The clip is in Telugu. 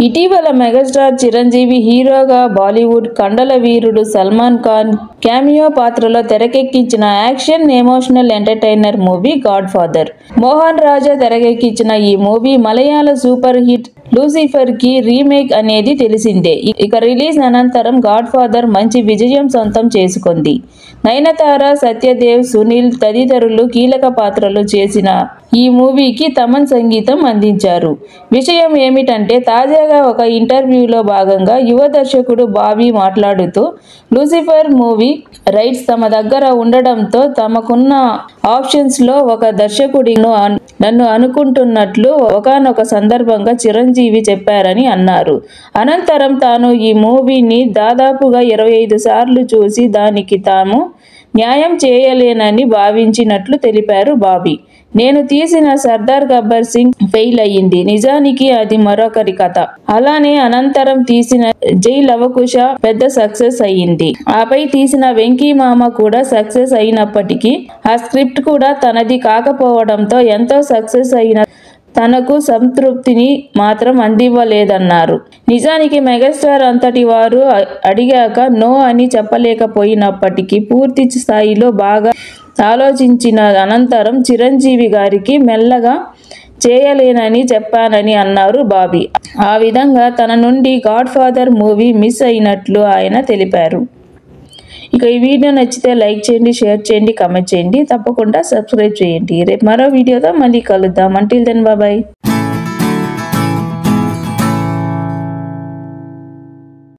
ఇటీవల మెగాస్టార్ చిరంజీవి హీరోగా బాలీవుడ్ కండల వీరుడు సల్మాన్ ఖాన్ క్యామియో పాత్రలో తెరకెక్కించిన action emotional entertainer movie God father. Mohan Raja తెరకెక్కించిన ఈ movie Malayalam super hit Lucifer కి రీమేక్ అనేది తెలిసిందే. ఇక రిలీజ్ అనంతరం గాడ్ ఫాదర్ మంచి విజయం సొంతం చేసుకుంది. నయనతార, సత్యదేవ్, సునీల్ తదితరులు కీలక పాత్రలు చేసిన ఈ మూవీకి తమన్ సంగీతం అందించారు. విషయం ఏమిటంటే తాజాగా ఒక ఇంటర్వ్యూలో భాగంగా యువ దర్శకుడు బాబీ మాట్లాడుతూ లూసిఫర్ మూవీ రైట్స్ తమ దగ్గర ఉండడంతో తమకున్న ఆప్షన్స్ లో ఒక దర్శకుడిను నన్ను అనుకుంటున్నట్లు ఒకానొక సందర్భంగా చిరంజీవి చెప్పారని అన్నారు. అనంతరం తాను ఈ మూవీని దాదాపుగా 25 సార్లు చూసి దానికి తాము న్యాయం చేయలేనని భావించినట్లు తెలిపారు బాబీ. నేను తీసిన సర్దార్ గబ్బర్ సింగ్ ఫెయిల్ అయ్యింది. నిజానికి అది మరొకరి కథ. అలానే అనంతరం తీసిన జై లవకుశ పెద్ద సక్సెస్ అయ్యింది. ఆపై తీసిన వెంకీ మామ కూడా సక్సెస్ అయినప్పటికీ ఆ స్క్రిప్ట్ కూడా తనది కాకపోవడంతో ఎంతో సక్సెస్ అయిన తనకు సంతృప్తిని మాత్రం అందివ్వలేదన్నారు. నిజానికి మెగాస్టార్ అంతటి వారు అడిగాక నో అని చెప్పలేకపోయినప్పటికీ పూర్తి స్థాయిలో బాగా ఆలోచించిన అనంతరం చిరంజీవి గారికి మెల్లగా చేయలేనని చెప్పానని అన్నారు బాబీ. ఆ విధంగా తన నుండి గాడ్ ఫాదర్ మూవీ మిస్ అయినట్లు ఆయన తెలిపారు. ఇక ఈ వీడియో నచ్చితే లైక్ చేయండి, షేర్ చేయండి, కామెంట్ చేయండి, తప్పకుండా సబ్స్క్రైబ్ చేయండి. రేపు మరో వీడియోతో మళ్ళీ కలుద్దాం. Until then bye.